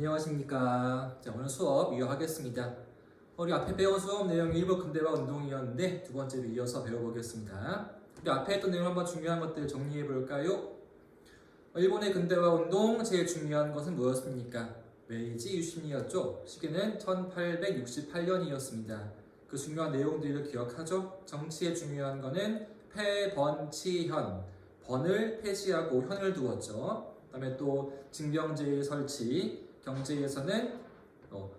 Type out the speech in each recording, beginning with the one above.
안녕하십니까. 자, 오늘 수업 이어가겠습니다. 우리 앞에 배운 수업 내용이 일부 근대화 운동이었는데 두 번째로 이어서 배워보겠습니다. 우리 앞에 했던 내용 한번 중요한 것들 정리해 볼까요? 일본의 근대화 운동 제일 중요한 것은 무엇입니까? 메이지 유신이었죠. 시기는 1868년이었습니다. 그 중요한 내용들을 기억하죠. 정치에 중요한 것은 폐번치현, 번을 폐지하고 현을 두었죠. 그 다음에 또 징병제의 설치, 경제에서는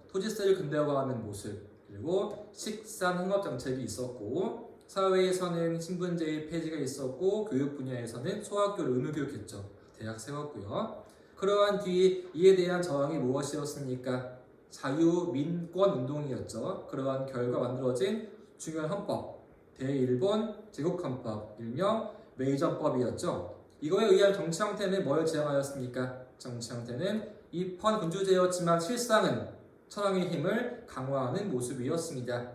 토지세를 근대화하는 모습, 그리고 식산흥업 정책이 있었고, 사회에서는 신분제의 폐지가 있었고, 교육 분야에서는 소학교를 의무교육했죠. 대학 세웠고요. 그러한 뒤 이에 대한 저항이 무엇이었습니까? 자유민권운동이었죠. 그러한 결과 만들어진 중요한 헌법, 대일본 제국헌법, 일명 메이저법이었죠. 이거에 의한 정치 형태는 뭘 지향하였습니까? 정치 형태는 입헌 군주제였지만 실상은 천황의 힘을 강화하는 모습이었습니다.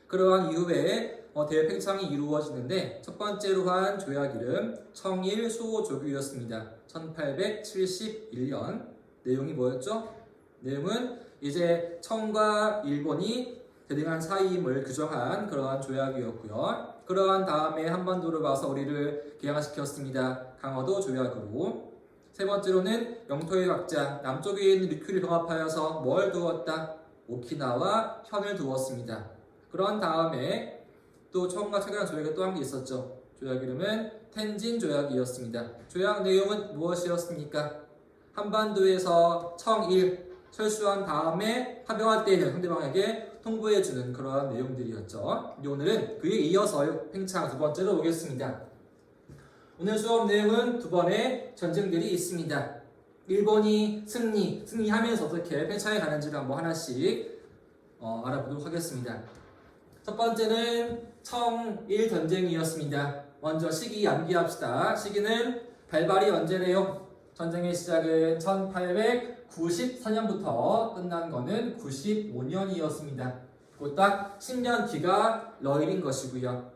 그러한 이후에 대팽창이 이루어지는데 첫 번째로 한 조약 이름 청일수호조규였습니다. 1871년 내용이 뭐였죠? 내용은 이제 청과 일본이 대등한 사이임을 규정한 그러한 조약이었고요. 그러한 다음에 한반도를 봐서 우리를 개항시켰습니다. 강화도 조약으로. 세 번째로는 영토의 확장, 남쪽에 있는 류큐를 병합하여서 뭘 두었다? 오키나와 현을 두었습니다. 그런 다음에 또 청과 체결한 조약이 또 한 게 있었죠. 조약 이름은 텐진 조약이었습니다. 조약 내용은 무엇이었습니까? 한반도에서 청일 철수한 다음에 합병할 때에는 상대방에게 통보해주는 그러한 내용들이었죠. 오늘은 그에 이어서 팽창 두 번째로 오겠습니다. 오늘 수업 내용은 두 번의 전쟁들이 있습니다. 일본이 승리하면서 어떻게 팽창해 가는지를 한번 하나씩 알아보도록 하겠습니다. 첫 번째는 청일 전쟁이었습니다. 먼저 시기 암기합시다. 시기는 발발이 언제래요? 전쟁의 시작은 1894년부터 끝난 거는 95년이었습니다. 그 딱 10년 뒤가 러일인 것이고요.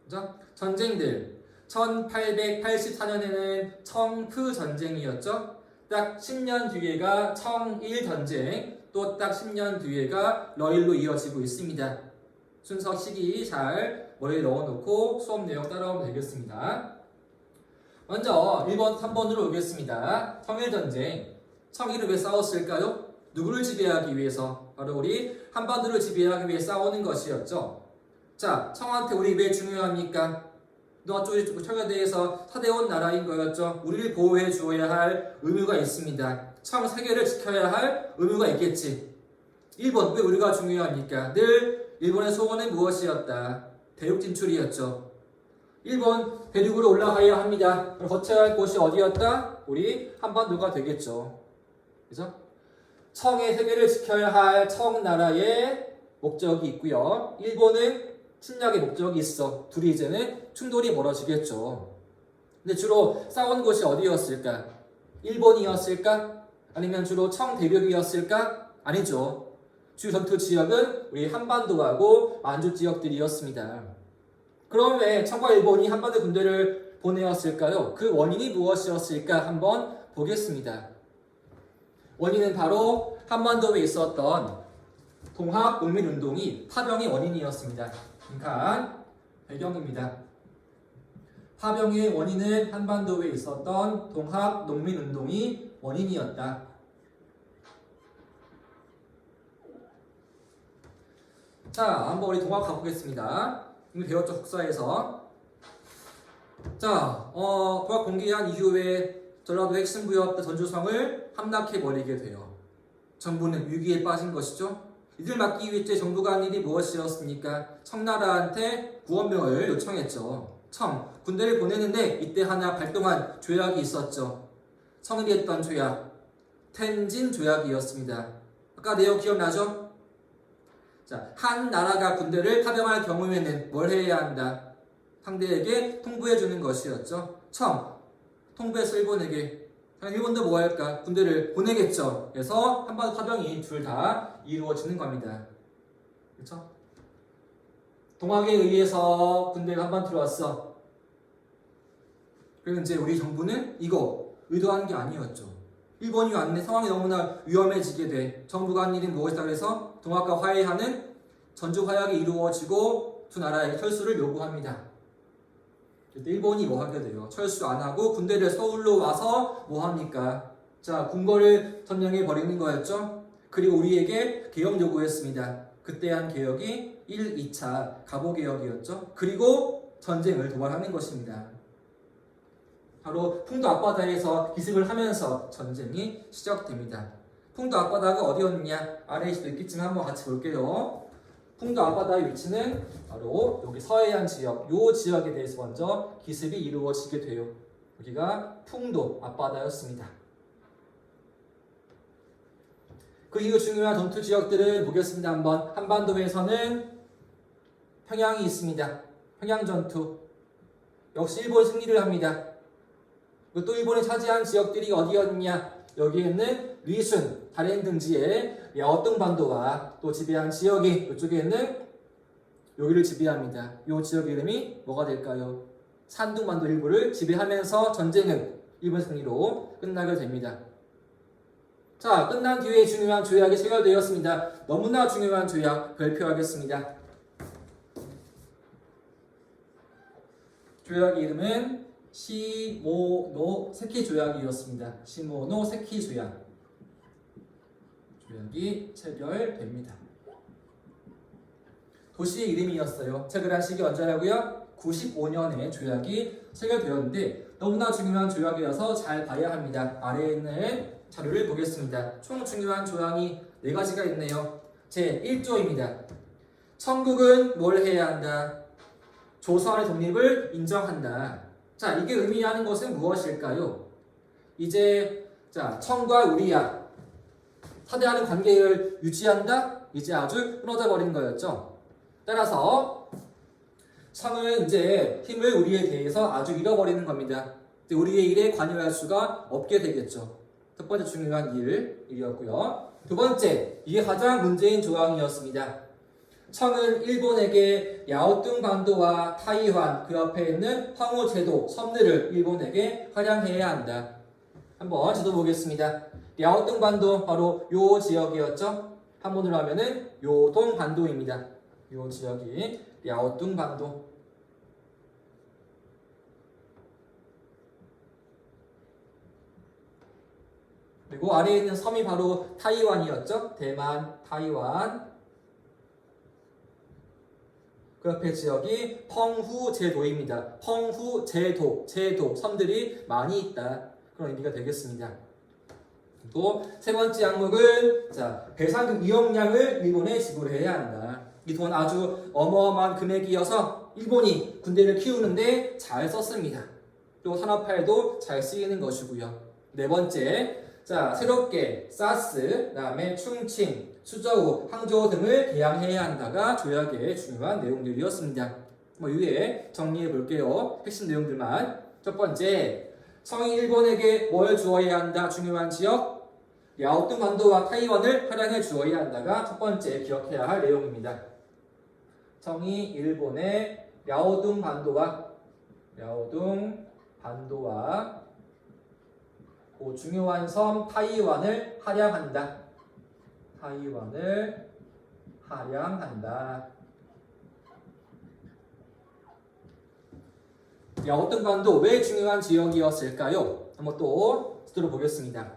그죠? 전쟁들 1884년에는 청프 전쟁이었죠. 딱 10년 뒤에가 청일 전쟁, 또 딱 10년 뒤에가 러일로 이어지고 있습니다. 순서 시기 잘 머리에 넣어놓고 수업 내용 따라오면 되겠습니다. 먼저 1번, 3번으로 오겠습니다. 청일전쟁. 청일을 왜 싸웠을까요? 누구를 지배하기 위해서? 바로 우리 한반도를 지배하기 위해 싸우는 것이었죠. 자, 청한테 우리 왜 중요합니까? 너쪽이 청에 대해서 사대원 나라인 거였죠. 우리를 보호해 주어야 할 의무가 있습니다. 청 세계를 지켜야 할 의무가 있겠지. 1번, 왜 우리가 중요합니까? 늘 일본의 소원은 무엇이었다? 대륙 진출이었죠. 1번, 대륙으로 올라가야 합니다. 거쳐야 할 곳이 어디였다? 우리 한반도가 되겠죠. 그죠? 청의 세계를 지켜야 할 청나라의 목적이 있고요. 일본은 침략의 목적이 있어. 둘이 이제는 충돌이 벌어지겠죠. 근데 주로 싸운 곳이 어디였을까? 일본이었을까? 아니면 주로 청 대륙이었을까? 아니죠. 주 전투 지역은 우리 한반도하고 만주 지역들이었습니다. 그럼 왜 청과 일본이 한반도 군대를 보내었을까요? 그 원인이 무엇이었을까 한번 보겠습니다. 원인은 바로 한반도에 있었던 동학농민운동이 파병의 원인이었습니다. 그러니까 배경입니다. 파병의 원인은 한반도에 있었던 동학농민운동이 원인이었다. 자, 한번 우리 동학 가보겠습니다. 이미 배웠죠, 국사에서. 자, 동학 공개한 이후에 전라도 핵심부였던 전주성을 함락해버리게 돼요. 정부는 위기에 빠진 것이죠. 이들 막기 위해 정부가 한 일이 무엇이었습니까? 청나라한테 구원병을 요청했죠. 청, 군대를 보내는데 이때 하나 발동한 조약이 있었죠. 청일이 했던 조약, 텐진 조약이었습니다. 아까 내용 기억나죠? 자, 한 나라가 군대를 파병할 경우에는 뭘 해야 한다? 상대에게 통보해주는 것이었죠. 청, 통보해서 일본에게. 일본도 뭐 할까? 군대를 보내겠죠. 그래서 한반도 파병이 둘 다 이루어지는 겁니다. 그렇죠? 동학에 의해서 군대가 한반도로 왔어. 그리고 이제 우리 정부는 이거 의도한 게 아니었죠. 일본이 왔네. 상황이 너무나 위험해지게 돼. 정부가 한 일이 무엇이다 그래서 동학과 화해하는 전주 화약이 이루어지고 두 나라의 철수를 요구합니다. 그때 일본이 뭐 하게 돼요? 철수 안 하고 군대를 서울로 와서 뭐 합니까? 자, 궁궐을 점령해 버리는 거였죠. 그리고 우리에게 개혁 요구했습니다. 그때 한 개혁이 1, 2차 갑오개혁이었죠. 그리고 전쟁을 도발하는 것입니다. 바로 풍도 앞바다에서 기습을 하면서 전쟁이 시작됩니다. 풍도 앞바다가 어디였느냐? 아래에 수도 있겠지만 한번 같이 볼게요. 풍도 앞바다의 위치는 바로 여기 서해안 지역, 이 지역에 대해서 먼저 기습이 이루어지게 돼요. 여기가 풍도 앞바다였습니다. 그 이후 중요한 전투 지역들을 보겠습니다. 한번 한반도에서는 평양이 있습니다. 평양 전투. 역시 일본이 승리를 합니다. 또 일본이 차지한 지역들이 어디였느냐? 여기에는 리순, 다롄 등지의 야오tung 반도가 또 지배한 지역이 이쪽에 있는 여기를 지배합니다. 이 지역 이름이 뭐가 될까요? 산둥 반도 일부를 지배하면서 전쟁은 일본 승리로 끝나게 됩니다. 자, 끝난 뒤에 중요한 조약이 체결되었습니다. 너무나 중요한 조약 발표하겠습니다. 조약 이름은 시모노세키 조약이었습니다. 시모노세키 조약. 조약이 체결됩니다. 도시의 이름이었어요. 체결한 시기 언제라고요? 95년에 조약이 체결되었는데 너무나 중요한 조약이어서 잘 봐야 합니다. 아래에 있는 자료를 보겠습니다. 총 중요한 조항이 4가지가 있네요. 제 1조입니다. 청국은 뭘 해야 한다? 조선의 독립을 인정한다. 자, 이게 의미하는 것은 무엇일까요? 이제 자, 청과 우리야 사대하는 관계를 유지한다? 이제 아주 끊어져 버린 거였죠. 따라서 청은 이제 힘을 우리에 대해서 아주 잃어버리는 겁니다. 우리의 일에 관여할 수가 없게 되겠죠. 첫 번째 중요한 일이었고요. 두 번째, 이게 가장 문제인 조항이었습니다. 청은 일본에게 야오tung 반도와 타이완 그 옆에 있는 황후 제도 섬들을 일본에게 활양해야 한다. 한번 지도 보겠습니다. 야오tung 반도 바로 요 지역이었죠. 한문으로 하면은 요동 반도입니다. 요 지역이 야오tung 반도. 그리고 아래에 있는 섬이 바로 타이완이었죠. 대만, 타이완. 그 옆에 지역이 펑후제도입니다. 펑후제도, 섬들이 많이 있다. 그런 의미가 되겠습니다. 또 세 번째 항목은 자, 배상금 2억량을 일본에 지불해야 한다. 이 돈 아주 어마어마한 금액이어서 일본이 군대를 키우는데 잘 썼습니다. 또 산업화에도 잘 쓰이는 것이고요. 네 번째, 자, 새롭게 사스, 그다음에 충칭, 수저우, 항저우 등을 개항해야 한다가 조약의 중요한 내용들이었습니다. 위에 정리해 볼게요. 핵심 내용들만. 첫 번째, 청이 일본에게 뭘 주어야 한다? 중요한 지역? 야오tung 반도와 타이완을 활양해 주어야 한다가 첫 번째 기억해야 할 내용입니다. 청이 일본의 야오tung 반도와 그 중요한 섬 타이완을 활양한다. 야오tung 반도 왜 중요한 지역이었을까요? 한번 또 들어보겠습니다.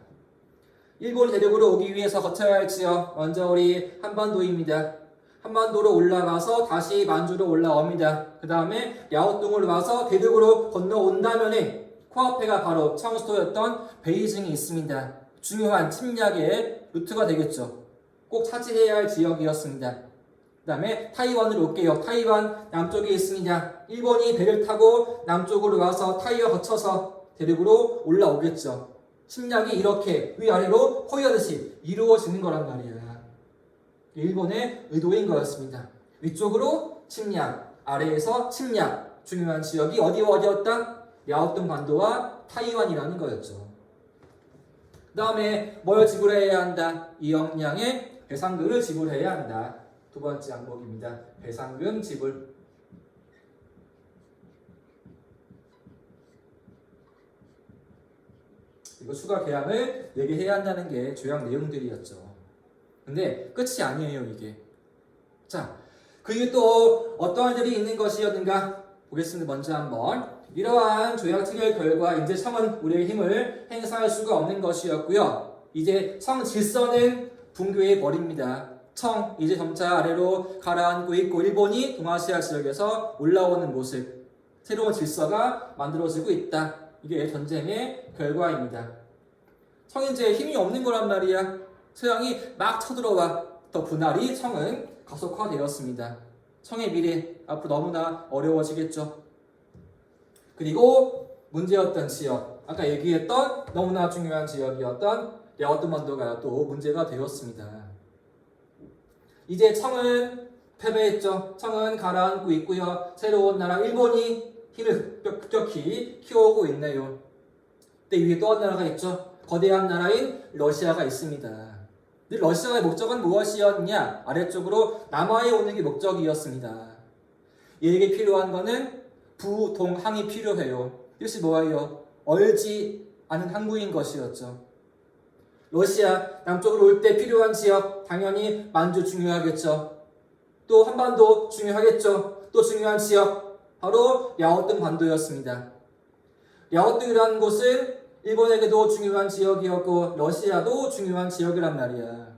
일본 대륙으로 오기 위해서 거쳐야 할 지역, 먼저 우리 한반도입니다. 한반도로 올라가서 다시 만주로 올라옵니다. 그 다음에 야오뚱으로 와서 대륙으로 건너온다면은 코앞에가 바로 청수도였던 베이징이 있습니다. 중요한 침략의 루트가 되겠죠. 꼭 차지해야 할 지역이었습니다. 그 다음에 타이완으로 올게요. 타이완 남쪽에 있습니다. 일본이 배를 타고 남쪽으로 와서 타이와 거쳐서 대륙으로 올라오겠죠. 침략이 이렇게 위아래로 포위하듯이 이루어지는 거란 말이야. 일본의 의도인 거였습니다. 위쪽으로 침략, 아래에서 침략. 중요한 지역이 어디와 어디였다? 야오tung 반도와 타이완이라는 거였죠. 그 다음에 뭘 지불해야 한다? 2억량의 배상금을 지불해야 한다. 두 번째 항목입니다. 배상금 지불. 그리고 추가 계약을 4개 해야 한다는 게 조약 내용들이었죠. 근데 끝이 아니에요, 이게. 자, 그 이후 또 어떠한 일이 있는 것이었는가 보겠습니다. 먼저 한번. 이러한 조약 체결 결과 이제 청은 우리의 힘을 행사할 수가 없는 것이었고요. 이제 청 질서는 붕괴해 버립니다. 청 이제 점차 아래로 가라앉고 있고 일본이 동아시아 지역에서 올라오는 모습, 새로운 질서가 만들어지고 있다. 이게 전쟁의 결과입니다. 청이 이제 힘이 없는 거란 말이야. 서양이 막 쳐들어와. 더 분할이 청은 가속화되었습니다. 청의 미래 앞으로 너무나 어려워지겠죠. 그리고 문제였던 지역, 아까 얘기했던 너무나 중요한 지역이었던 랴오뚱만도가 또 문제가 되었습니다. 이제 청은 패배했죠. 청은 가라앉고 있고요. 새로운 나라 일본이 힘을 급격히 키워오고 있네요. 근데 위에 또 한 나라가 있죠. 거대한 나라인 러시아가 있습니다. 근데 러시아의 목적은 무엇이었냐? 아래쪽으로 남하에 오는 게 목적이었습니다. 얘에게 필요한 거는 부동항이 필요해요. 뜻이 뭐예요? 얼지 않은 항구인 것이었죠. 러시아 남쪽으로 올 때 필요한 지역, 당연히 만주 중요하겠죠. 또 한반도 중요하겠죠. 또 중요한 지역, 바로 랴오뚱 반도였습니다. 랴오뚱이라는 곳은 일본에게도 중요한 지역이었고 러시아도 중요한 지역이란 말이야.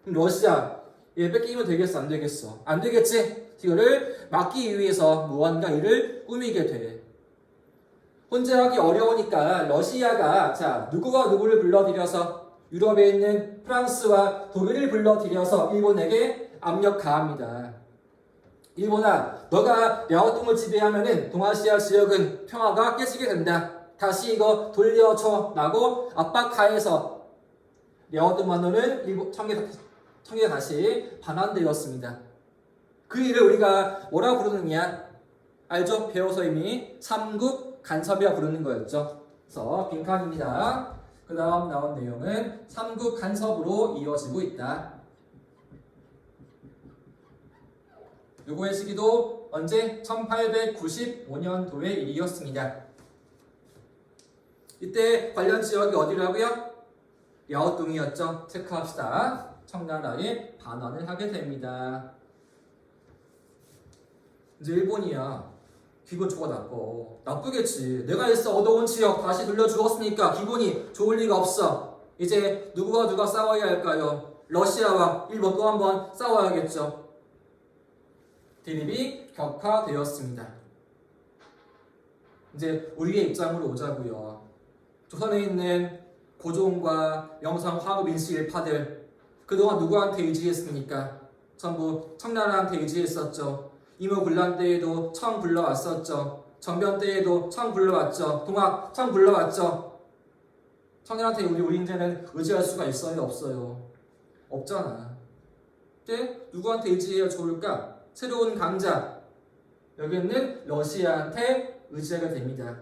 그럼 러시아 얘 뺏기면 되겠어? 안 되겠어? 안 되겠지? 이거를 막기 위해서 무언가 일을 꾸미게 돼. 혼자 하기 어려우니까 러시아가 자 누구와 누구를 불러들여서 유럽에 있는 프랑스와 독일을 불러들여서 일본에게 압력 가합니다. 일본아, 너가 랴오뚱을 지배하면은 동아시아 지역은 평화가 깨지게 된다. 다시 이거 돌려줘 라고 압박하에서 랴오뚱만도는 일본 청에 다시 반환되었습니다. 그 일을 우리가 뭐라 부르느냐? 알죠? 배워서 이미 삼국 간섭이라 부르는 거였죠. 그래서 빈칸입니다. 그 다음 나온 내용은 삼국 간섭으로 이어지고 있다. 요거의 시기도 언제? 1895년도의 일이었습니다. 이때 관련 지역이 어디라고요? 랴오뚱이었죠. 체크합시다. 청나라에 반환을 하게 됩니다. 이제 일본이야. 기분 좋아 나빠. 나쁘겠지. 내가 있어 얻어온 지역 다시 돌려주었으니까 기분이 좋을 리가 없어. 이제 누구와 누가 싸워야 할까요? 러시아와 일본 또 한 번 싸워야겠죠. 대립이 격화되었습니다. 이제 우리의 입장으로 오자고요. 조선에 있는 고종과 영상 황후 민씨 일파들 그동안 누구한테 의지했습니까? 전부 청나라한테 의지했었죠. 이모군란 때에도 청 불러왔었죠. 정변 때에도 청 불러왔죠. 동학 청 불러왔죠. 청나라한테 우리 이제는 의지할 수가 있어요? 없어요? 없잖아. 근데 누구한테 의지해야 좋을까? 새로운 강자 여기는 러시아한테 의지하게 됩니다.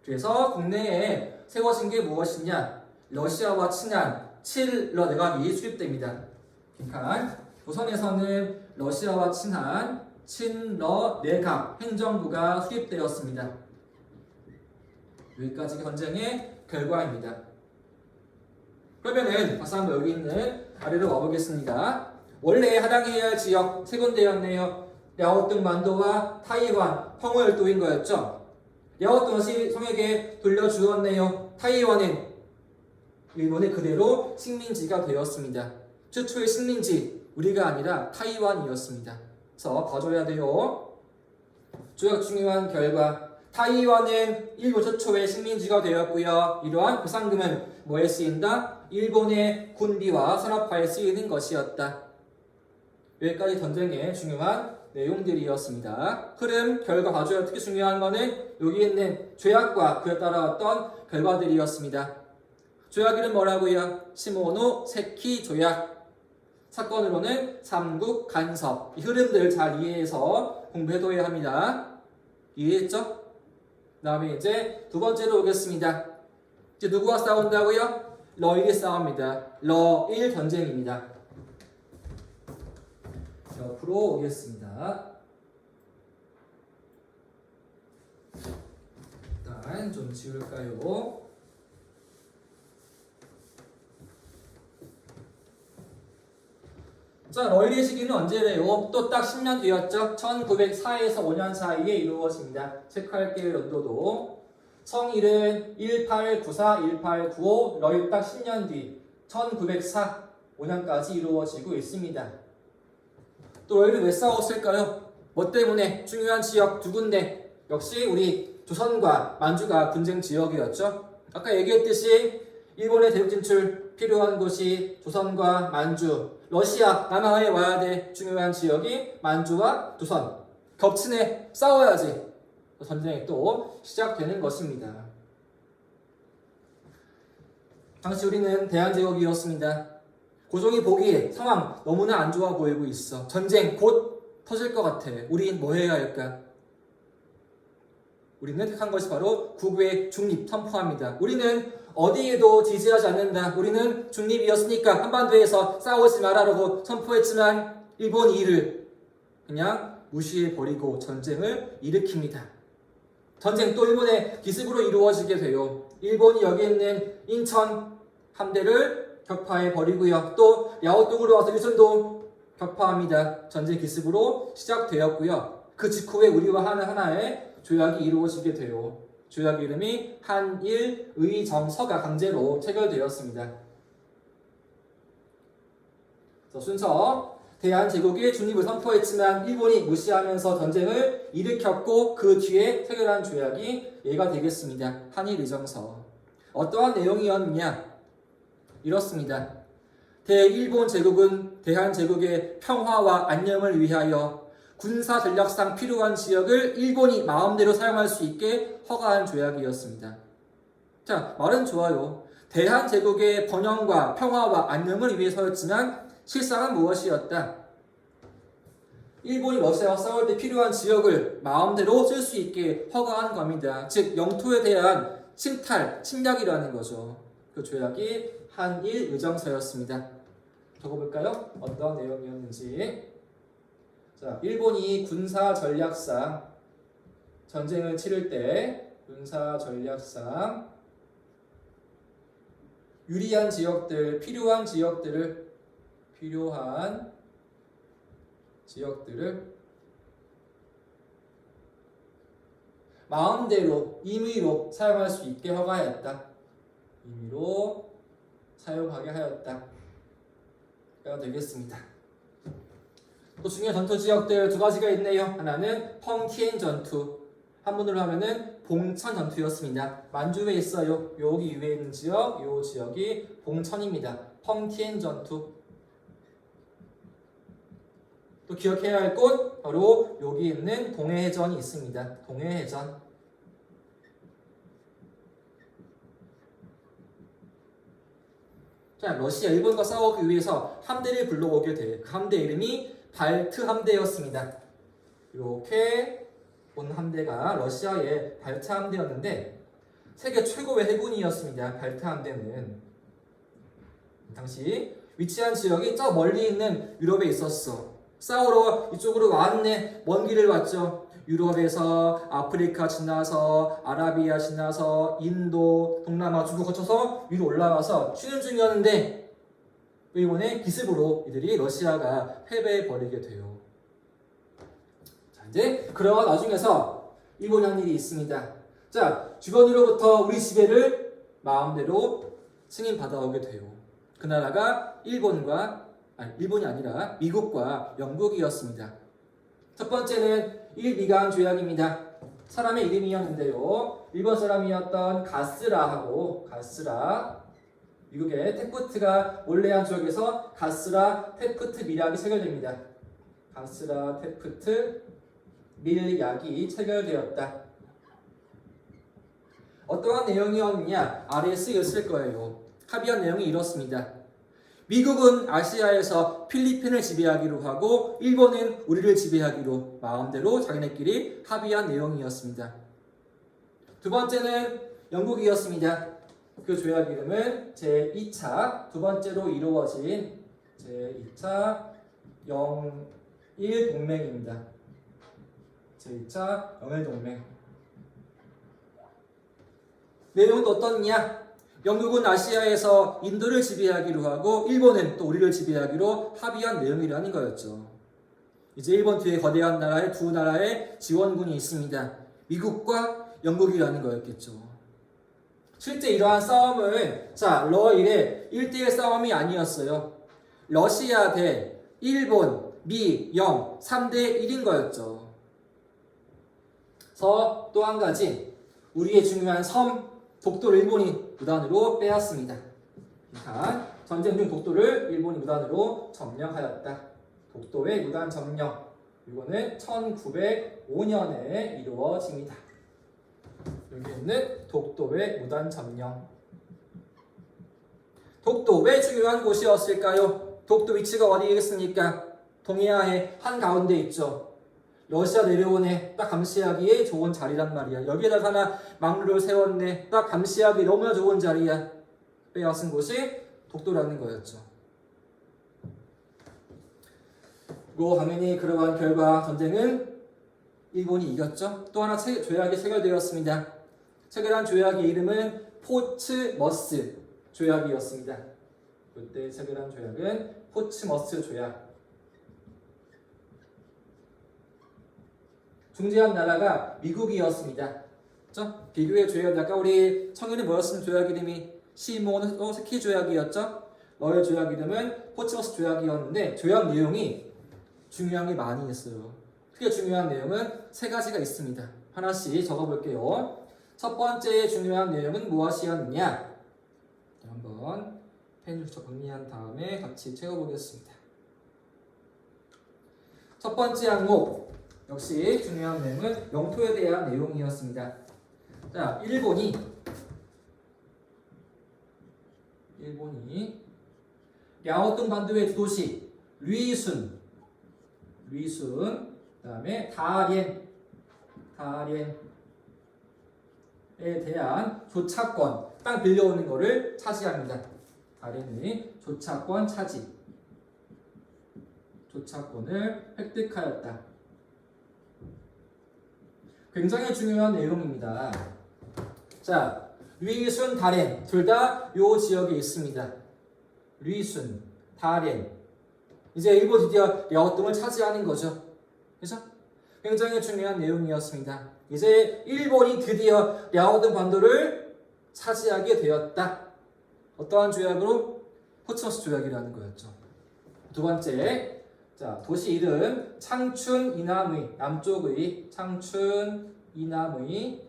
그래서 국내에 세워진 게 무엇이냐? 러시아와 친한 칠러 내각이 수립됩니다. 빈칸. 조선에서는 러시아와 친한 친러 내각 행정부가 수립되었습니다. 여기까지가 전쟁의 결과입니다. 그러면은 다시 한번 여기 있는 아래로 와보겠습니다. 원래 하당해야 할 지역 세 군데였네요. 랴오뚱 만도와 타이완, 황후열도인 거였죠. 랴오뚱이 성에게 돌려주었네요. 타이완은 일본의 그대로 식민지가 되었습니다. 최초의 식민지 우리가 아니라 타이완이었습니다. 그래서 봐줘야 돼요. 조약 중요한 결과 타이완은 일본 최초의 식민지가 되었고요. 이러한 보상금은 뭐에 쓰인다? 일본의 군비와 산업화에 쓰이는 것이었다. 여기까지 전쟁의 중요한 내용들이었습니다. 흐름, 결과 봐줘야 특히 중요한 거는 여기 있는 조약과 그에 따라왔던 결과들이었습니다. 조약 이름 뭐라고요? 시모노세키 조약. 사건으로는 삼국 간섭. 이 흐름들 잘 이해해서 공부해둬야 합니다. 이해했죠? 그 다음에 이제 두 번째로 오겠습니다. 이제 누구와 싸운다고요? 러일이 싸웁니다. 러일 전쟁입니다. 옆으로 오겠습니다. 일단 좀 지울까요? 자, 러일의 시기는 언제래요? 또 딱 10년 뒤였죠? 1904에서 5년 사이에 이루어집니다. 체크할게요, 연도도. 청일은 1894, 1895, 러일 딱 10년 뒤 1904, 5년까지 이루어지고 있습니다. 또 러일은 왜 싸웠을까요? 뭐 때문에? 중요한 지역 두 군데. 역시 우리 조선과 만주가 분쟁 지역이었죠. 아까 얘기했듯이 일본의 대륙 진출 필요한 곳이 조선과 만주, 러시아, 남하에 와야 될 중요한 지역이 만주와 조선. 겹치네, 싸워야지. 전쟁이 또 시작되는 것입니다. 당시 우리는 대한제국이었습니다. 고종이 보기에 상황 너무나 안 좋아 보이고 있어. 전쟁 곧 터질 것 같아. 우리 뭐 해야 할까? 우리는 택한 것이 바로 국외 중립 선포합니다. 우리는 어디에도 지지하지 않는다. 우리는 중립이었으니까 한반도에서 싸우지 말아라고 선포했지만 일본이 이를 그냥 무시해버리고 전쟁을 일으킵니다. 전쟁 또 일본의 기습으로 이루어지게 돼요. 일본이 여기 있는 인천 함대를 격파해버리고요. 또 야오동으로 와서 유선도 격파합니다. 전쟁 기습으로 시작되었고요. 그 직후에 우리와 하나의 조약이 이루어지게 돼요. 조약 이름이 한일의정서가 강제로 체결되었습니다. 순서 대한제국이 중립을 선포했지만 일본이 무시하면서 전쟁을 일으켰고 그 뒤에 체결한 조약이 얘가 되겠습니다. 한일의정서. 어떠한 내용이었느냐? 이렇습니다. 대일본 제국은 대한제국의 평화와 안녕을 위하여 군사 전략상 필요한 지역을 일본이 마음대로 사용할 수 있게 허가한 조약이었습니다. 자, 말은 좋아요. 대한제국의 번영과 평화와 안녕을 위해서였지만 실상은 무엇이었다? 일본이 러시아와 싸울 때 필요한 지역을 마음대로 쓸 수 있게 허가한 겁니다. 즉 영토에 대한 침탈, 침략이라는 거죠. 그 조약이 한일의정서였습니다. 적어볼까요? 어떤 내용이었는지. 자, 일본이 군사 전략상 전쟁을 치를 때 군사 전략상 유리한 지역들, 필요한 지역들을 마음대로 임의로 사용할 수 있게 허가하였다. 임의로 사용하게 하였다. 가 되겠습니다. 또 중요한 전투 지역들 두 가지가 있네요. 하나는 펑티엔 전투, 한문으로 하면은 봉천 전투였습니다. 만주에 있어요. 여기 위에 있는 지역, 이 지역이 봉천입니다. 펑티엔 전투. 또 기억해야 할 곳 바로 여기 있는 동해해전이 있습니다. 동해해전. 자, 러시아, 일본과 싸우기 위해서 함대를 불러오게 돼. 그 함대 이름이 발트 함대였습니다. 이렇게 온 함대가 러시아의 발트 함대였는데 세계 최고의 해군이었습니다. 발트 함대는 당시 위치한 지역이 저 멀리 있는 유럽에 있었어. 싸우러 이쪽으로 왔네. 먼 길을 왔죠. 유럽에서 아프리카 지나서 아라비아 지나서 인도, 동남아 중국 거쳐서 위로 올라와서 쉬는 중이었는데 일본의 기습으로 이들이 러시아가 패배해버리게 돼요. 자, 이제 그러고 나중에서 일본이 한 일이 있습니다. 자, 주변으로부터 우리 지배를 마음대로 승인받아오게 돼요. 그 나라가 일본이 아니라 미국과 영국이었습니다. 첫 번째는 일미강 조약입니다. 사람의 이름이었는데요. 일본 사람이었던 가스라하고 미국의 테프트가 몰래한 조약에서 가스라 테프트 밀약이 체결됩니다. 가스라 테프트 밀약이 체결되었다. 어떠한 내용이었느냐? 아래에 쓰였을 거예요. 합의한 내용이 이렇습니다. 미국은 아시아에서 필리핀을 지배하기로 하고 일본은 우리를 지배하기로 마음대로 자기네끼리 합의한 내용이었습니다. 두 번째는 영국이었습니다. 그 조약 이름은 제2차 두 번째로 이루어진 제2차 영일 동맹입니다. 제2차 영일 동맹. 내용은 또 어떻냐? 영국은 아시아에서 인도를 지배하기로 하고 일본은 또 우리를 지배하기로 합의한 내용이라는 거였죠. 이제 일본 뒤에 거대한 나라의 두 나라의 지원군이 있습니다. 미국과 영국이라는 거였겠죠. 실제 이러한 싸움은 러일의 1대1 싸움이 아니었어요. 러시아 대 일본, 미, 영 3대1인 거였죠. 그래서 또 한 가지 우리의 중요한 섬 독도를 일본이 무단으로 빼앗습니다. 그러니까 전쟁 중 독도를 일본이 무단으로 점령하였다. 독도의 무단 점령. 이거는 1905년에 이루어집니다. 여기 있는 독도의 무단 점령. 독도 왜 중요한 곳이었을까요? 독도 위치가 어디에 있습니까? 동해안의 한가운데 있죠. 러시아 내려오네. 딱 감시하기에 좋은 자리란 말이야. 여기에다가 하나 막루를 세웠네. 딱 감시하기 너무나 좋은 자리야. 빼앗은 곳이 독도라는 거였죠. 그리고 당연히 그러한 결과 전쟁은 일본이 이겼죠. 또 하나 조약이 체결되었습니다. 체결한 조약의 이름은 포츠머스 조약이었습니다. 그때 체결한 조약은 포츠머스 조약. 중재한 나라가 미국이었습니다. 그렇죠? 비교의 조약, 아까 우리 청년이 뭐였으면 조약 이름이 시모노스키 조약이었죠? 너의 조약 이름은 포츠머스 조약이었는데 조약 내용이 중요한 게 많이 있어요. 크게 중요한 내용은 세 가지가 있습니다. 하나씩 적어볼게요. 첫 번째 중요한 내용은 무엇이었느냐? 한번 펜을 정리한 다음에 같이 채워보겠습니다. 첫 번째 항목 역시 중요한 내용은 영토에 대한 내용이었습니다. 자, 일본이 랴오뚱 반도의 두 도시 리순, 그다음에 다롄에 대한 조차권, 땅 빌려오는 거를 차지합니다. 다롄의 조차권 차지, 조차권을 획득하였다. 굉장히 중요한 내용입니다. 자, 리순, 다롄 둘 다 요 지역에 있습니다. 리순, 다롄. 이제 일본 드디어 랴오뚱을 차지하는 거죠. 그죠? 굉장히 중요한 내용이었습니다. 이제 일본이 드디어 랴오뚱 반도를 차지하게 되었다. 어떠한 조약으로? 포츠머스 조약이라는 거였죠. 두 번째, 자, 도시 이름 창춘 이남의, 남쪽의 창춘 이남의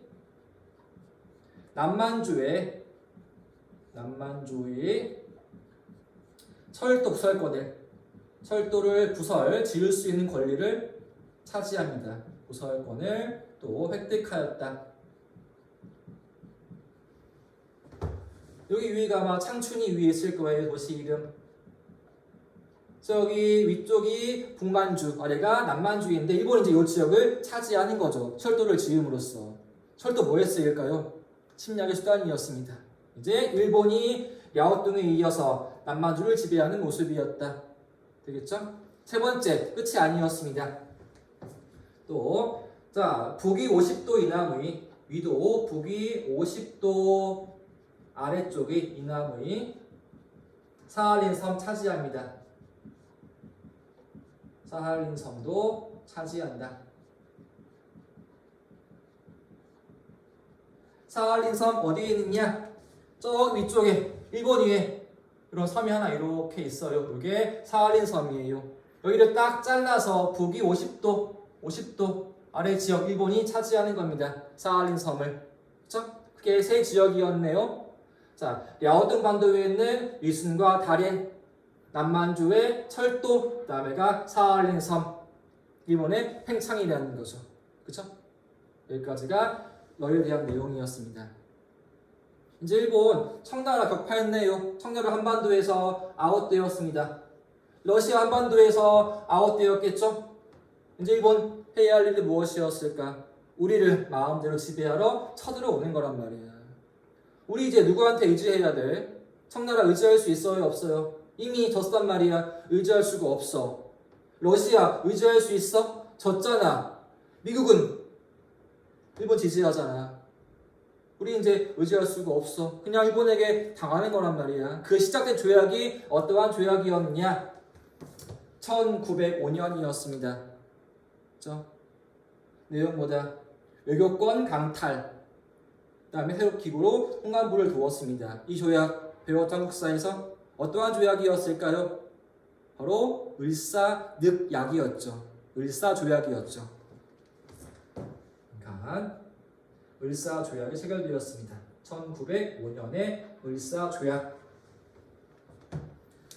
남만주의 철도 부설권을, 철도를 지을 수 있는 권리를 차지합니다. 부설권을 또 획득하였다. 여기 위가 아마 창춘이 위에 있을 거예요. 도시 이름. 저기 위쪽이 북만주, 아래가 남만주인데 일본이 이제 이 지역을 차지하는 거죠. 철도를 지음으로써. 철도 뭐에 쓰일까요? 침략의 수단이었습니다. 이제 일본이 랴오뚱에 이어서 남만주를 지배하는 모습이었다. 되겠죠? 세 번째, 끝이 아니었습니다. 또, 자, 북위 50도 이남의, 위도 북위 50도 아래쪽의 이남의 사할린섬 차지합니다. 사할린섬도 차지한다. 사할린섬 어디에 있느냐? 저 위쪽에, 일본 위에 이런 섬이 하나 이렇게 있어요. 이게 사할린섬이에요. 여기를 딱 잘라서 북위 50도 아래 지역 일본이 차지하는 겁니다. 사할린섬을. 그렇죠? 그게 세 지역이었네요. 자, 랴오뚱 반도에 있는 리순과 다롄, 남만주의 철도, 그 다음에가 사할린섬, 일본의 팽창이라는 거죠. 그렇죠? 여기까지가 러일에 대한 내용이었습니다. 이제 일본 청나라 격파했네요. 청나라 한반도에서 아웃되었습니다. 러시아 한반도에서 아웃되었겠죠? 이제 일본 해야 할 일이 무엇이었을까? 우리를 마음대로 지배하러 쳐들어오는 거란 말이야. 우리 이제 누구한테 의지해야 돼? 청나라 의지할 수 있어요? 없어요? 이미 졌단 말이야. 의지할 수가 없어. 러시아 의지할 수 있어? 졌잖아. 미국은 일본 지지하잖아. 우리 이제 의지할 수가 없어. 그냥 일본에게 당하는 거란 말이야. 그 시작된 조약이 어떠한 조약이었느냐? 1905년이었습니다. 그렇죠? 내용보다 외교권 강탈, 그다음에 새로 기구로 홍안부를 두었습니다. 이 조약 배웠던 국사에서 어떠한 조약이었을까요? 바로 을사늑약이었죠. 을사조약이었죠. 그러니까 을사조약이 체결되었습니다. 1905년에 을사조약.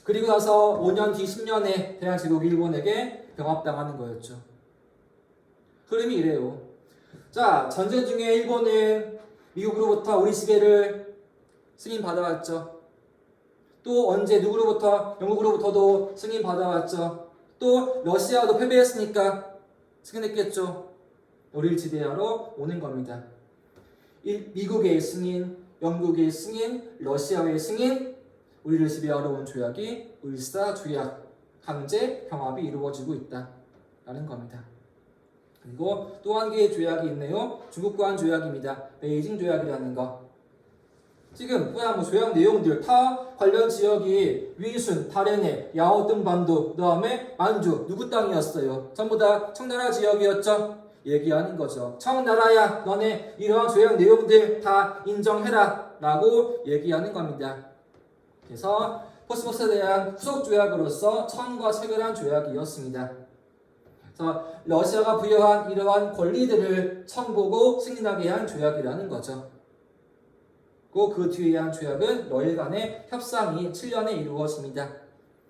그리고 나서 5년 뒤 10년에 대한제국이 일본에게 병합당하는 거였죠. 흐름이 이래요. 자, 전쟁 중에 일본은 미국으로부터 우리 지배를 승인받아왔죠. 또 언제 누구로부터? 영국으로부터도 승인받아왔죠. 또 러시아도 패배했으니까 승인했겠죠. 우리를 지배하러 오는 겁니다. 미국의 승인, 영국의 승인, 러시아의 승인, 우리를 지배하러 온 조약이 을사조약, 강제 병합이 이루어지고 있다라는 겁니다. 그리고 또 한 개의 조약이 있네요. 중국과 한 조약입니다. 베이징 조약이라는 거. 지금 그냥 조약 내용들 타 관련 지역이 위순, 다롄해, 야오 등 반도, 그 다음에 만주 누구 땅이었어요? 전부 다 청나라 지역이었죠. 얘기하는 거죠. 청나라야, 너네 이러한 조약 내용들 다 인정해라 라고 얘기하는 겁니다. 그래서 코스모스에 대한 후속 조약으로서 청과 체결한 조약이었습니다. 그래서 러시아가 부여한 이러한 권리들을 청보고 승인하게 한 조약이라는 거죠. 그 뒤에 한 조약은 러일 간의 협상이 7년에 이루어집니다.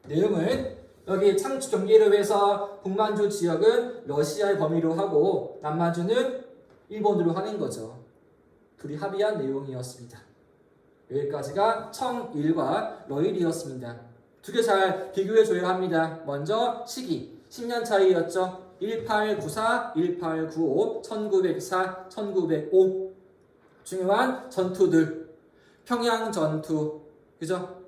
내용은 여기 창축 경계를 위해서 북만주 지역은 러시아의 범위로 하고 남만주는 일본으로 하는 거죠. 둘이 합의한 내용이었습니다. 여기까지가 청일과 러일이었습니다. 두 개 잘 비교해 줘야 합니다. 먼저 시기 10년 차이였죠. 1894, 1895, 1904, 1905. 중요한 전투들. 평양 전투, 그죠?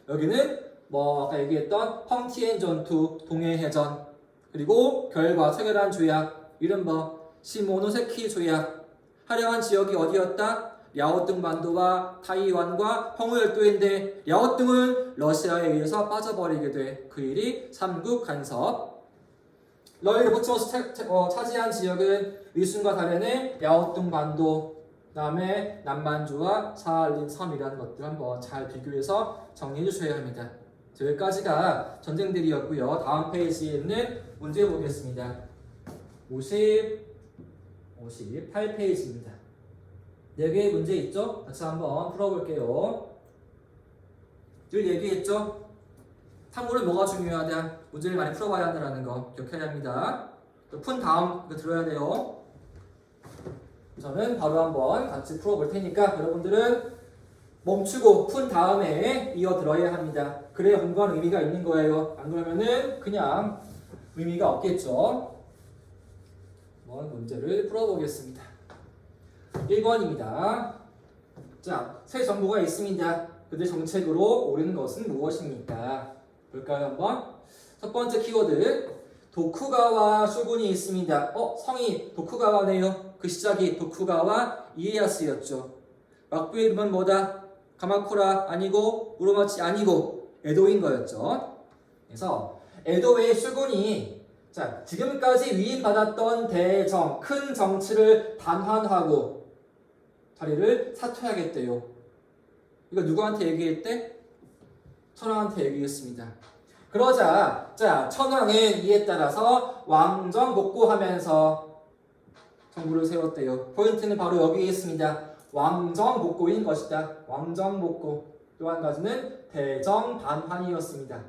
여기는 아까 얘기했던 펑티엔 전투, 동해해전, 그리고 결과 체결한 조약, 이른바 시모노세키 조약. 활용한 지역이 어디였다? 랴오등 반도와 타이완과 황후열도인데 랴오등은 러시아에 의해서 빠져버리게 돼. 그 일이 삼국 간섭. 러일 붙여서 차지한 지역은 위순과 다롄의 랴오등 반도, 그 다음에 남만주와 사할린 섬이라는 것들 한번 잘 비교해서 정리해 주셔야 합니다. 여기까지가 전쟁들이었고요. 다음 페이지에 있는 문제 보겠습니다. 58페이지입니다. 4개의 문제 있죠? 같이 한번 풀어볼게요. 늘 얘기했죠? 탐구는 뭐가 중요하다? 문제를 많이 풀어봐야 한다는 거 기억해야 합니다. 또 푼 다음 이거 들어야 돼요. 저는 바로 한번 같이 풀어볼 테니까 여러분들은 멈추고 푼 다음에 이어 들어야 합니다. 그래야 공부하는 의미가 있는 거예요. 안 그러면은 그냥 의미가 없겠죠. 한번 문제를 풀어보겠습니다. 1번입니다. 자, 새 정부가 있습니다. 그들 정책으로 옳은 것은 무엇입니까? 볼까요, 한번? 첫 번째 키워드, 도쿠가와 쇼군이 있습니다. 성이 도쿠가와네요. 그 시작이 도쿠가와 이에야스였죠. 막부의 이름은 뭐다? 가마쿠라 아니고 우로마치 아니고 에도인 거였죠. 그래서 에도의 쇼군이 지금까지 위임받았던 대정, 큰 정치를 단환하고 자리를 사퇴하겠대요. 이거 누구한테 얘기했대? 천황한테 얘기했습니다. 그러자 천황은 이에 따라서 왕정 복구하면서 정부를 세웠대요. 포인트는 바로 여기에 있습니다. 왕정 복구인 것이다. 왕정 복구. 또 한 가지는 대정 반환이었습니다.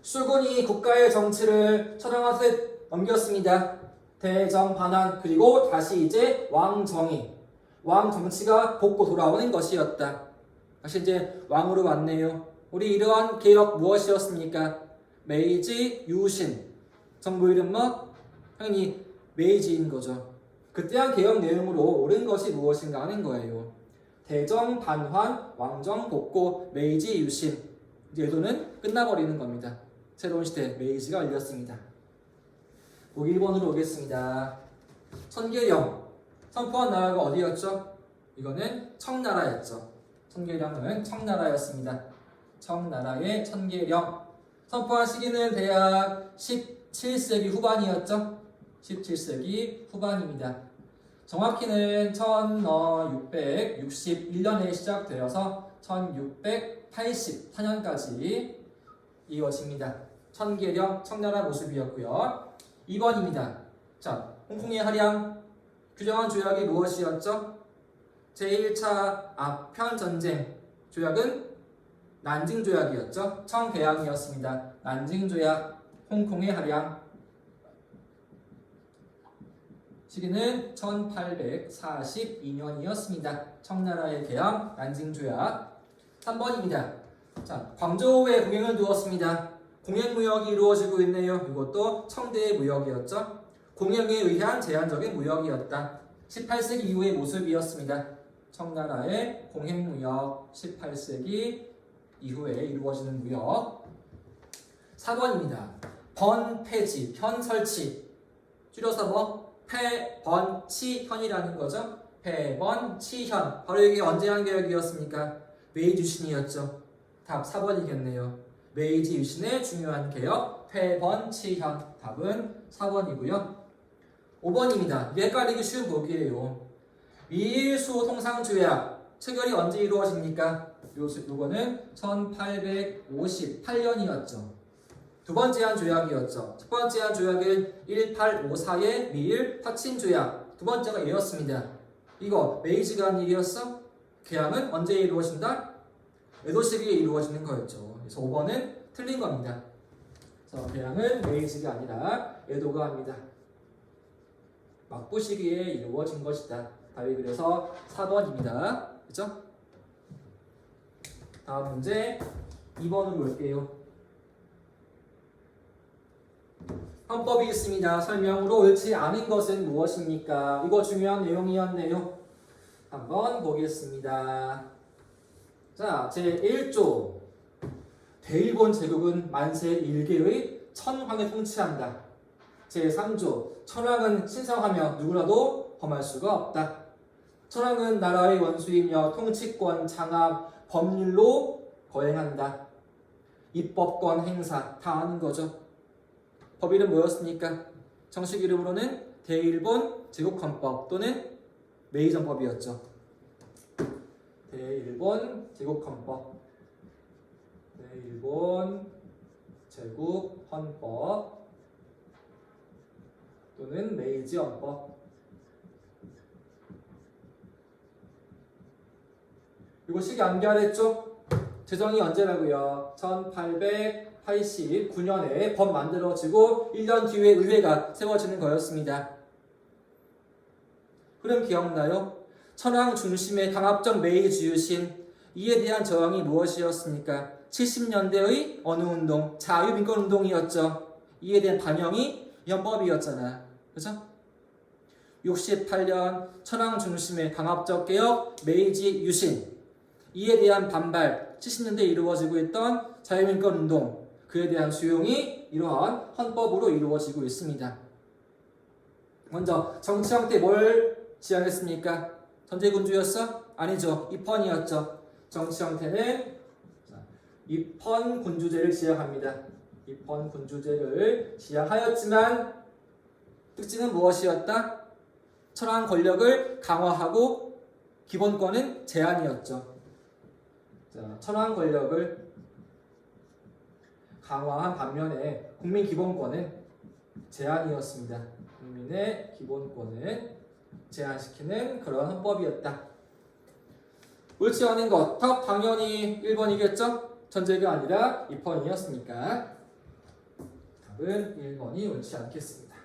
쇼군이 국가의 정치를 천황한테 넘겼습니다. 대정 반환, 그리고 다시 이제 왕정이, 왕 정치가 복구 돌아오는 것이었다. 다시 이제 왕으로 왔네요. 우리 이러한 개혁 무엇이었습니까? 메이지 유신. 정부 이름 당연히 메이지인 거죠. 그때 한 개혁 내용으로 옳은 것이 무엇인가 하는 거예요. 대정 반환, 왕정 복구, 메이지 유신. 이제 에도는 끝나버리는 겁니다. 새로운 시대 메이지가 열렸습니다. 보기 1번으로 오겠습니다. 천계령 선포한 나라가 어디였죠? 이거는 청나라였죠. 청계령은 청나라였습니다. 청나라의 청계령. 선포한 시기는 대략 17세기 후반이었죠. 17세기 후반입니다. 정확히는 1661년에 시작되어서 1684년까지 이어집니다. 청계령 청나라 모습이었고요. 2번입니다. 자, 홍콩의 할양 규정한 조약이 무엇이었죠? 제1차 아편전쟁 조약은 난징조약이었죠. 청개항이었습니다. 난징조약, 홍콩의 할양. 시기는 1842년이었습니다. 청나라의 개항, 난징조약. 3번입니다. 자, 광저우에 공행을 두었습니다. 공행무역이 이루어지고 있네요. 이것도 청대의 무역이었죠. 공행에 의한 제한적인 무역이었다. 18세기 이후의 모습이었습니다. 청나라의 공행무역, 18세기 이후에 이루어지는 무역. 4번입니다. 번, 폐지, 현, 설치. 줄여서 뭐? 폐번치현이라는 거죠. 폐번치현. 바로 이게 언제 한 개혁이었습니까? 메이지 유신이었죠. 답 4번이겠네요. 메이지 유신의 중요한 개혁, 폐번치현. 답은 4번이고요. 5번입니다. 이게 헷갈리기 쉬운 보기예요. 미일수 통상조약 체결이 언제 이루어집니까? 요거는 1858년이었죠. 두 번째 한 조약이었죠. 첫 번째 한 조약은 1854의 미일 파친조약. 두 번째가 이었습니다. 이거 메이지가 한 일이었어? 개항은 언제 이루어진다? 에도 시기에 이루어지는 거였죠. 그래서 5번은 틀린 겁니다. 그래서 개항은 메이지가 아니라 에도가 합니다. 막부 시기에 이루어진 것이다. 답이 그래서 4번입니다. 그죠? 다음 문제 2번으로 볼게요. 헌법이 있습니다. 설명으로 옳지 않은 것은 무엇입니까? 이거 중요한 내용이었네요. 한번 보겠습니다. 자, 제1조 대일본 제국은 만세 1개의 천황을 통치한다. 제3조 천황은 신성하며 누구라도 범할 수가 없다. 천황은 나라의 원수이며 통치권, 장악, 법률로 거행한다. 입법권 행사 다 아는 거죠. 법 이름 뭐였습니까? 정식 이름으로는 대일본 제국헌법 또는 메이정법이었죠. 대일본 제국헌법, 대일본 제국헌법 또는 메이지헌법. 이거 시기 암기하랬죠? 제정이 언제라고요? 1889년에 법 만들어지고 1년 뒤에 의회가 세워지는 거였습니다. 흐름 기억나요? 천황 중심의 강압적 메이지 유신, 이에 대한 저항이 무엇이었습니까? 70년대의 어느 운동? 자유민권운동이었죠. 이에 대한 반영이 헌법이었잖아. 그죠? 68년 천황 중심의 강압적 개혁, 메이지 유신, 이에 대한 반발, 70년대에 이루어지고 있던 자유민권운동, 그에 대한 수용이 이러한 헌법으로 이루어지고 있습니다. 먼저 정치 형태 뭘 지향했습니까? 전제군주였어? 아니죠. 입헌이었죠. 정치 형태는 입헌군주제를 지향합니다. 입헌군주제를 지향하였지만 특징은 무엇이었다? 천황 권력을 강화하고 기본권은 제한이었죠. 자, 천황 권력을 강화한 반면에 국민 기본권은 제한이었습니다. 국민의 기본권을 제한시키는 그런 헌법이었다. 옳지 않은 것, 답 당연히 1번이겠죠? 전제가 아니라 입헌이었으니까 답은 1번이 옳지 않겠습니다.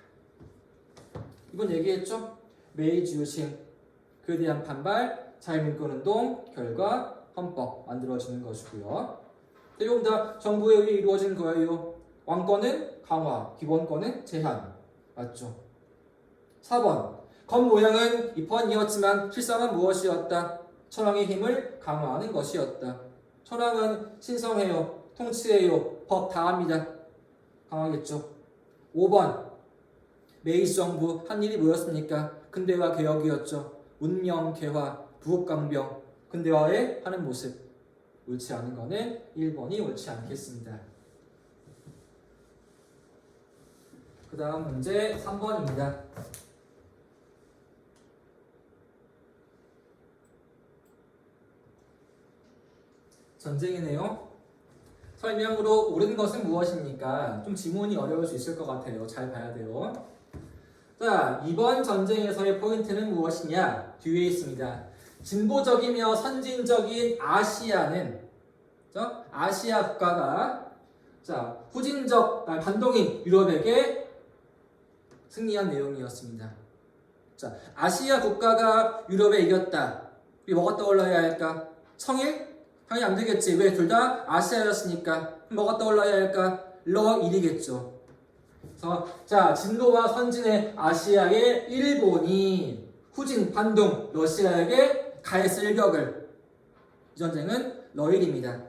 이번 얘기했죠? 메이지 유신, 그에 대한 반발, 자유민권운동, 결과 헌법 만들어지는 것이고요. 대용다 정부에 의해 이루어진 거예요. 왕권은 강화, 기본권은 제한. 맞죠? 4번 겉모양은 입헌이었지만 실상은 무엇이었다? 천황의 힘을 강화하는 것이었다. 천황은 신성해요, 통치해요, 법 다 합니다. 강하겠죠. 5번 메이지 정부 한 일이 뭐였습니까? 근대화 개혁이었죠. 문명 개화, 부국강병, 근대화에 하는 모습. 옳지 않은 거는 1번이 옳지 않겠습니다. 그 다음 문제 3번입니다. 전쟁이네요. 설명으로 옳은 것은 무엇입니까? 좀 지문이 어려울 수 있을 것 같아요. 잘 봐야 돼요. 자, 이번 전쟁에서의 포인트는 무엇이냐? 뒤에 있습니다. 진보적이며 선진적인 아시아는 아시아 국가가 후진적 반동인 유럽에게 승리한 내용이었습니다. 자, 아시아 국가가 유럽에 이겼다. 우리 뭐가 떠올라야 할까? 청일? 당연히 안 되겠지. 왜? 둘 다 아시아였으니까. 뭐가 떠올라야 할까? 러일이겠죠. 그래서 자, 진보와 선진의 아시아의 일본이 후진 반동 러시아에게 갈슬격을. 이 전쟁은 러일입니다.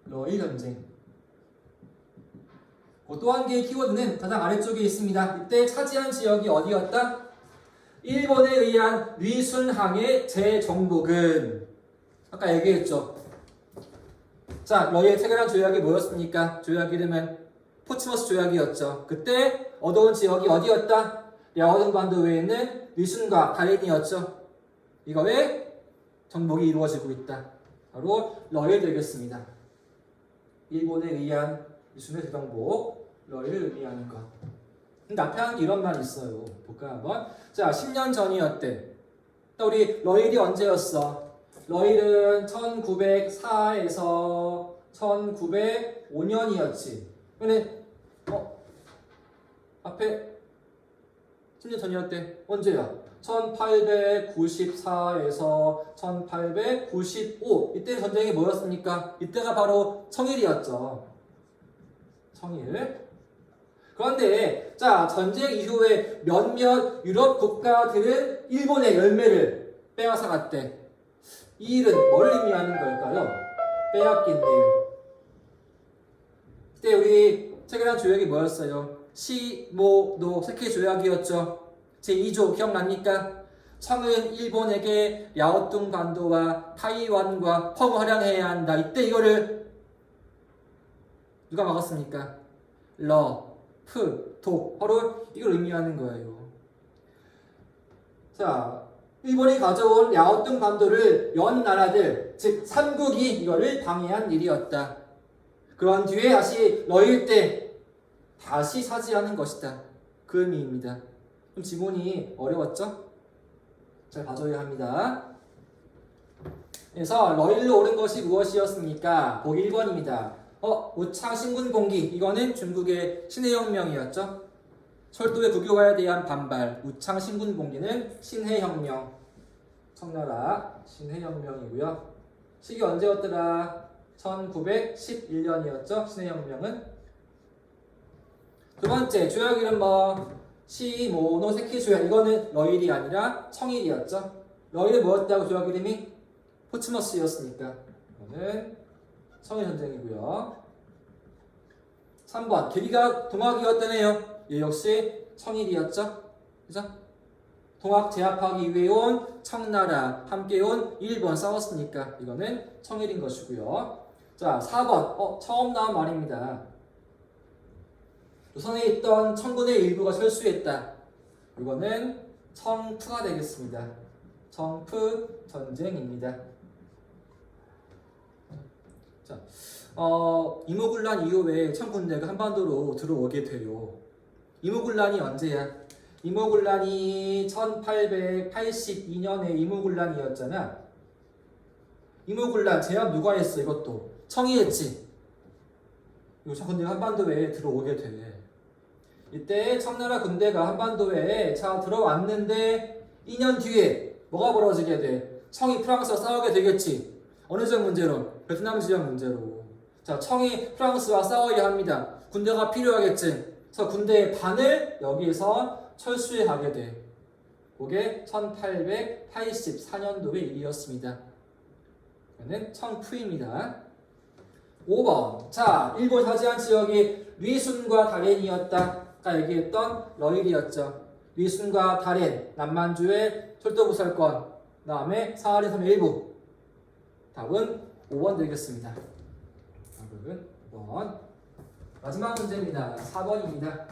러일 전쟁. 또 한 개의 키워드는 가장 아래쪽에 있습니다. 이때 차지한 지역이 어디였다? 일본에 의한 리순항의 재정복은 아까 얘기했죠. 자, 러일 체결한 조약이 뭐였습니까? 조약 이름은 포츠머스 조약이었죠. 그때 얻어온 지역이 어디였다? 야오등 반도에 있는 리순과 다린이었죠. 이거에 정복이 이루어지고 있다. 바로 러일 되겠습니다. 일본에 의한 리순의 재정복, 러일을 의미하는 것. 앞에 이런 말이 있어요. 볼까 한번. 자, 10년 전이었대. 우리 러일이 언제였어? 러일은 1904에서 1905년이었지. 근데 앞에 10년 전이었대. 언제야? 1894에서 1895. 이때 전쟁이 뭐였습니까? 이때가 바로 청일이었죠. 청일. 그런데 자, 전쟁 이후에 몇몇 유럽 국가들은 일본의 열매를 빼앗아갔대. 이 일은 뭘 의미하는 걸까요? 빼앗긴 일. 그때 우리 체결한 조약이 뭐였어요? 시모노 세키 조약이었죠. 제2조 기억납니까? 청은 일본에게 야오뚱 반도와 타이완과 펑활양해야 한다. 이때 이거를 누가 막았습니까? 도 바로 이걸 의미하는 거예요. 자, 일본이 가져온 야오뚱 반도를 연 나라들, 즉 삼국이 이거를 방해한 일이었다. 그런 뒤에 다시 러일 때 다시 사지하는 것이다. 그 의미입니다. 좀 지문이 어려웠죠? 잘 봐줘야 합니다. 그래서 러일로 오른 것이 무엇이었습니까? 보기 1번입니다. 우창 신군공기. 이거는 중국의 신해혁명이었죠. 철도의 국유화에 대한 반발. 우창 신군공기는 신해혁명. 청나라 신해혁명이고요. 시기 언제였더라? 1911년이었죠. 신해혁명은. 두 번째 조약 이름 시모노세키 조약. 이거는 러일이 아니라 청일이었죠. 러일이 뭐였다고 조약 이름이? 포츠머스였으니까. 이거는 청일 전쟁이고요. 3번 계기가 동학이었다네요. 이 역시 청일이었죠. 그죠? 동학 제압하기 위해 온 청나라, 함께 온 일본 싸웠으니까 이거는 청일인 것이고요. 자, 4번 처음 나온 말입니다. 조선에 있던 청군의 일부가 철수했다. 이거는 청푸가 되겠습니다. 청푸 전쟁입니다. 자, 이모군란 이후에 청군대가 한반도로 들어오게 돼요. 이모군란이 언제야? 이모군란이 1882년에 이모군란이었잖아. 이모군란 제압 누가 했어? 이것도 청이 했지. 이 청군대가 한반도에 들어오게 돼. 이때 청나라 군대가 한반도에 들어왔는데 2년 뒤에 뭐가 벌어지게 돼? 청이 프랑스와 싸우게 되겠지. 어느 지역 문제로? 베트남 지역 문제로. 자, 청이 프랑스와 싸워야 합니다. 군대가 필요하겠지. 그래서 군대의 반을 여기서 철수하게 돼. 그게 1884년도의 일이었습니다. 이거는 청푸입니다. 5번. 자, 일본 차지한 지역이 리순과 다롄이었다. 아까 얘기했던 러일이었죠. 리순과 다렌, 남만주의 철도부설권, 그 다음에 사하린 섬의 일부. 답은 5번 되겠습니다. 답은 5번. 마지막 문제입니다. 4번입니다.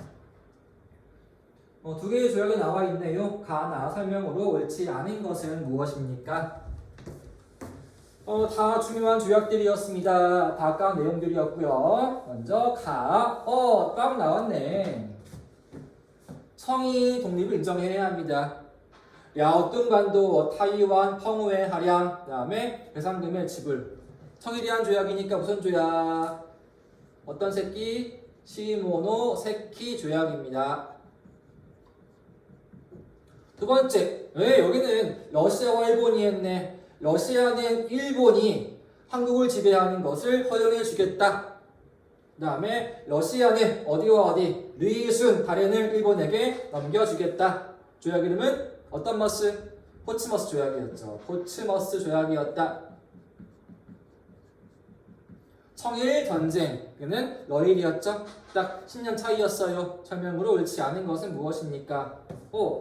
두 개의 조약이 나와 있네요. 가나 설명으로 옳지 않은 것은 무엇입니까? 다 중요한 조약들이었습니다. 다 아까 내용들이었고요. 먼저 딱 나왔네. 청이 독립을 인정해야 합니다. 야오뚱반도, 타이완, 펑우의 하량, 그 다음에 배상금의 지불. 청에 대한 조약이니까 무슨 조약? 어떤 새끼? 시모노 세키 조약입니다. 두 번째, 왜 여기는 러시아와 일본이 했네. 러시아는 일본이 한국을 지배하는 것을 허용해 주겠다. 그 다음에 러시아는 어디와 어디? 리순, 다렌을 일본에게 넘겨주겠다. 조약 이름은 어떤 머스? 포츠머스 조약이었죠. 포츠머스 조약이었다. 청일 전쟁은 러일이었죠. 딱 10년 차이였어요. 설명으로 옳지 않은 것은 무엇입니까?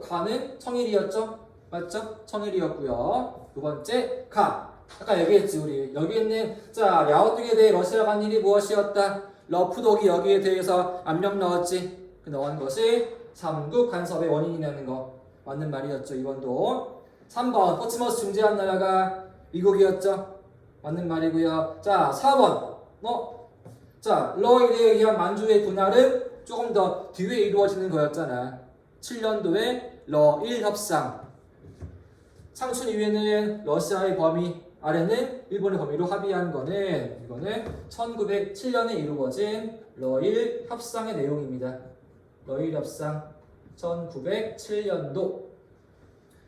가는 청일이었죠. 맞죠? 청일이었고요. 두 번째 아까 얘기했지 우리. 여기 있는 랴오뚱에 대해 러시아가 한 일이 무엇이었다? 러프독이 여기에 대해서 압력 넣었지. 그 넣은 것이 삼국 간섭의 원인이라는 거. 맞는 말이었죠. 이번도. 3번 포츠머스 중재한 나라가 미국이었죠. 맞는 말이고요. 4번 러일에 의한 만주의 분할은 조금 더 뒤에 이루어지는 거였잖아. 7년도에 러일 협상. 상춘 이후에는 러시아의 범위, 아래는 일본의 범위로 합의한 거는 이거는 1907년에 이루어진 러일 협상의 내용입니다. 러일 협상 1907년도.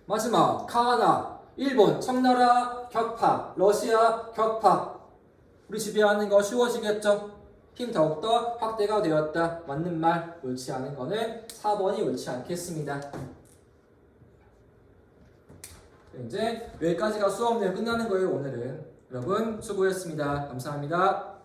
마지막 가나, 일본, 청나라 격파, 러시아 격파. 우리 지배하는 거 쉬워지겠죠? 힘 더욱더 확대가 되었다. 맞는 말. 옳지 않은 거는 4번이 옳지 않겠습니다. 이제 여기까지가 수업 내용 끝나는 거예요. 오늘은. 여러분 수고했습니다. 감사합니다.